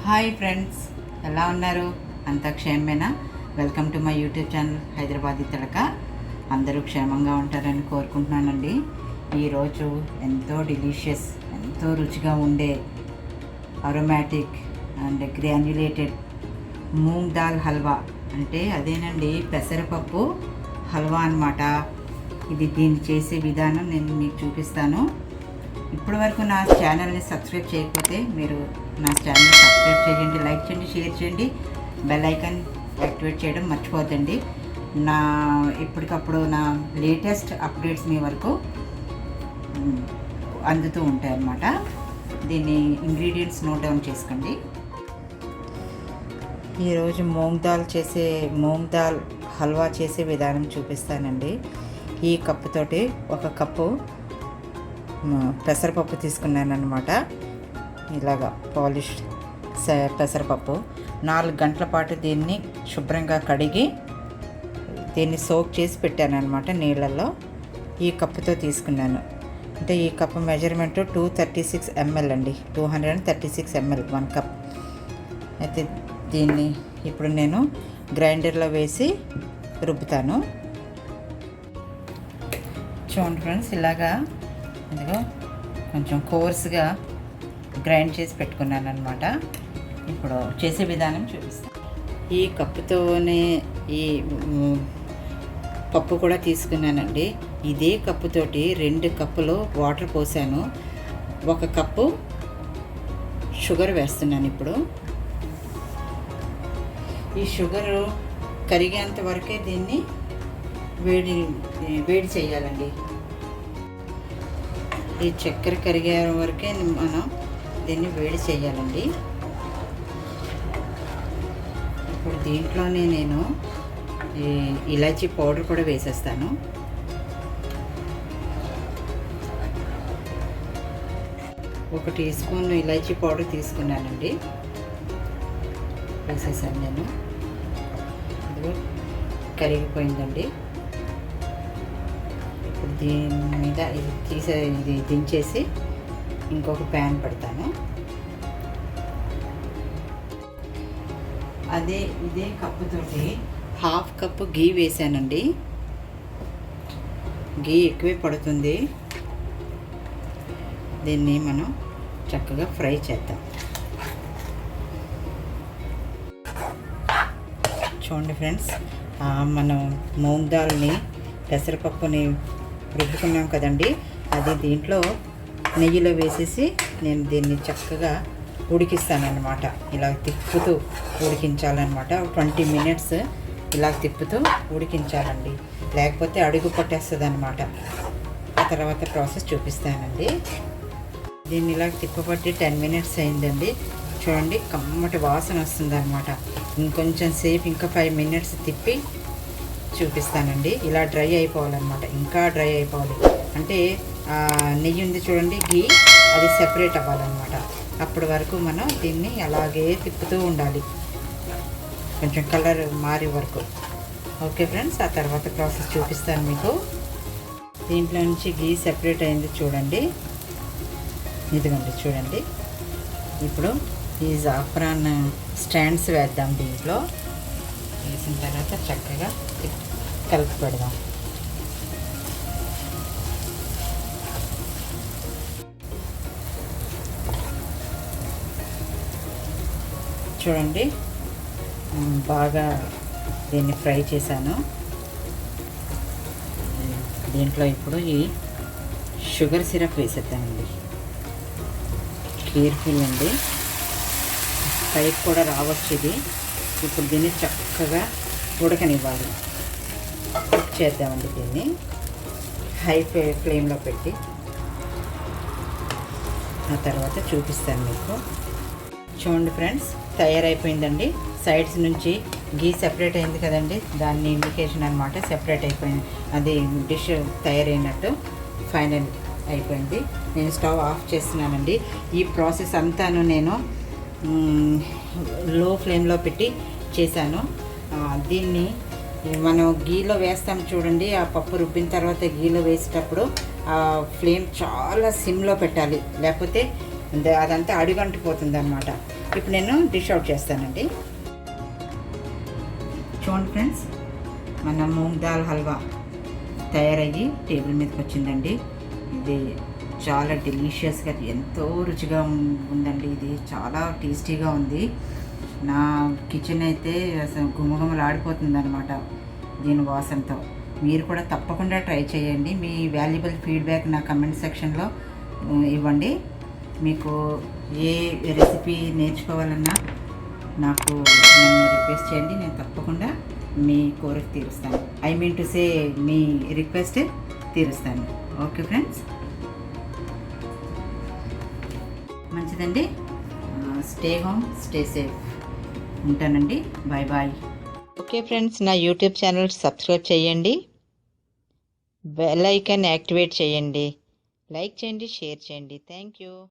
Hi friends, ఎలా ఉన్నారు? అంతా క్షేమమేనా? Welcome to my YouTube channel Hyderabadi Tadaka. అందరూ క్షేమంగా ఉంటారని కోరుకుంటున్నానండి. ఈరోజు ఎంతో డెలిషియస్, ఎంతో రుచిగా ఉండే aromatic and granulated moong dal halwa, అంటే అదేనండి పెసరపప్పు హల్వా అన్నమాట. దీన్ని చేసే విధానం నేను మీకు చూపిస్తాను. ఇప్పటి వరకు నా ఛానల్ని సబ్స్క్రైబ్ చేయకపోతే మీరు నా ఛానల్ని సబ్స్క్రైబ్ చేయండి, లైక్ చేయండి, షేర్ చేయండి, బెల్ ఐకాన్ యాక్టివేట్ చేయడం మర్చిపోద్దండి. నా ఎప్పటికప్పుడు నా లేటెస్ట్ అప్డేట్స్ మీ వరకు అందుతూ ఉంటాయి అన్నమాట. దీన్ని ఇంగ్రీడియంట్స్ నోట్ డౌన్ చేసుకోండి. ఈరోజు మూంగ్ దాల్ హల్వా చేసే విధానం చూపిస్తానండి. ఈ కప్పుతోటి 1 కప్పు పెసరపప్పు తీసుకున్నాను అన్నమాట. ఇలాగా పాలిష్ పెసరపప్పు 4 గంటల పాటు దీన్ని శుభ్రంగా కడిగి దీన్ని సోక్ చేసి పెట్టాను అనమాట నీళ్ళల్లో. ఈ కప్పుతో తీసుకున్నాను. అంటే ఈ కప్పు మెజర్మెంట్ 236 ml అండి. 236 ml 1 కప్. అయితే దీన్ని ఇప్పుడు నేను గ్రైండర్లో వేసి రుబ్బుతాను. చూడండి ఫ్రెండ్స్, ఇలాగా ఇదిగో కొంచెం కోర్స్గా గ్రైండ్ చేసి పెట్టుకున్నాను అనమాట. ఇప్పుడు చేసే విధానం చూపిస్తాను. ఈ కప్పుతోనే ఈ పప్పు కూడా తీసుకున్నానండి. ఇదే కప్పుతోటి 2 కప్పులు వాటర్ పోసాను. 1 కప్పు షుగర్ వేస్తున్నాను. ఇప్పుడు ఈ షుగరు కరిగేంత వరకే దీన్ని వేడి చేయాలండి. ఈ చక్కెర కరిగే వరకే మనం దీన్ని వేడి చేయాలండి. ఇప్పుడు దీంట్లోనే నేను ఈ ఇలాచీ పౌడర్ కూడా వేసేస్తాను. ఒక టీ స్పూన్ ఇలాచీ పౌడర్ తీసుకున్నానండి, వేసేసాను నేను. ఇది కరిగిపోయిందండి. ఇప్పుడు దీని మీద ఇది దించేసి ఇంకొక ప్యాన్ పెడతాను. ఇదే కప్పుతోటి 1/2 కప్పు గీ వేసానండి. గీ ఎక్కువే పడుతుంది. దీన్ని మనం చక్కగా ఫ్రై చేద్దాం. చూడండి ఫ్రెండ్స్, మనం మూంగ్ దాల్ని పెసరపప్పుని రుబ్బుకున్నాం కదండి, అది దీంట్లో నెయ్యిలో వేసేసి నేను దీన్ని చక్కగా ఉడికిస్తానన్నమాట. ఇలా తిప్పుతూ ఉడికించాలన్నమాట. 20 minutes ఇలా తిప్పుతూ ఉడికించాలండి, లేకపోతే అడుగు పట్టేస్తుంది అన్నమాట. ఆ తర్వాత ప్రాసెస్ చూపిస్తానండి. దీన్ని ఇలా తిప్పబట్టి 10 minutes అయిందండి. చూడండి, కమ్మటి వాసన వస్తుంది అన్నమాట. ఇంకొంచెం సేపు, ఇంకా 5 minutes తిప్పి చూపిస్తానండి. ఇలా డ్రై అయిపోవాలన్నమాట, ఇంకా డ్రై అయిపోవాలి. అంటే నెయ్యి ఉంది చూడండి, గీ, అది సెపరేట్ అవ్వాలన్నమాట. అప్పటి వరకు మనం దీన్ని అలాగే తిప్పుతూ ఉండాలి, కొంచెం కలర్ మారే వరకు. ఓకే ఫ్రెండ్స్, ఆ తర్వాత ప్రాసెస్ చూపిస్తాను మీకు. దీంట్లో నుంచి గీ సెపరేట్ అయింది చూడండి, ఇదిగోండి చూడండి. ఇప్పుడు ఈ జాఫ్రాన్ స్టాండ్స్ వేద్దాం. దీంట్లో వేసిన తర్వాత చక్కగా కలిపి పెడదాం. చూడండి, బాగా దీన్ని ఫ్రై చేశాను. దీంట్లో ఇప్పుడు ఈ షుగర్ సిరప్ వేసేద్దామండి. కేర్ఫుల్ అండి, పైకి కూడా రావచ్చు ఇది. ఇప్పుడు దీన్ని చక్కగా ఉడకనివ్వాలి. కుక్ చేద్దామండి. దీన్ని హై ఫ్లేమ్లో పెట్టి ఆ తర్వాత చూపిస్తాను మీకు. చూడండి ఫ్రెండ్స్, తయారైపోయిందండి. సైడ్స్ నుంచి గీ సెపరేట్ అయింది కదండి, దాన్ని ఇండికేషన్ అనమాట. సెపరేట్ అయిపోయింది, అది డిష్ తయారైనట్టు ఫైనల్ అయిపోయింది. నేను స్టవ్ ఆఫ్ చేస్తున్నానండి. ఈ ప్రాసెస్ అంతాను నేను లో ఫ్లేమ్లో పెట్టి చేశాను. దీన్ని మనం గీలో వేస్తాం చూడండి. ఆ పప్పు రుబ్బిన తర్వాత గీలో వేసేటప్పుడు ఆ ఫ్లేమ్ చాలా సిమ్లో పెట్టాలి, లేకపోతే అదంతా అడుగంటిపోతుంది అన్నమాట. ఇప్పుడు నేను డిష్ అవుట్ చేస్తానండి. చూడండి ఫ్రెండ్స్, మన మూంగ్ దాల్ హల్వా తయారయ్యి టేబుల్ మీదకి వచ్చిందండి. ఇది చాలా డెలీషియస్గా, ఎంతో రుచిగా ఉందండి. ఇది చాలా టేస్టీగా ఉంది. నా కిచెన్ అయితే అసలు గుమగుమలాడిపోతుంది అనమాట దీని వాసనతో. మీరు కూడా తప్పకుండా ట్రై చేయండి. మీ వాల్యుబుల్ ఫీడ్బ్యాక్ నా కమెంట్ సెక్షన్లో ఇవ్వండి. మీకు ఏ రెసిపీ నేర్చుకోవాలన్నా నాకు నన్ను రిక్వెస్ట్ చేయండి. నేను తప్పకుండా మీ కోరిక తీరుస్తాను. ఐ మీన్ టు సే మీ రిక్వెస్ట్ తీరుస్తాను. ఓకే ఫ్రెండ్స్, మంచిదండి. Stay home, stay safe. ఉంటానండి. Bye bye. ఓకే ఫ్రెండ్స్, నా యూట్యూబ్ ఛానల్ సబ్స్క్రైబ్ చేయండి, బెల్ ఐకాన్ యాక్టివేట్ చేయండి, లైక్ చేయండి, షేర్ చేయండి. Thank you.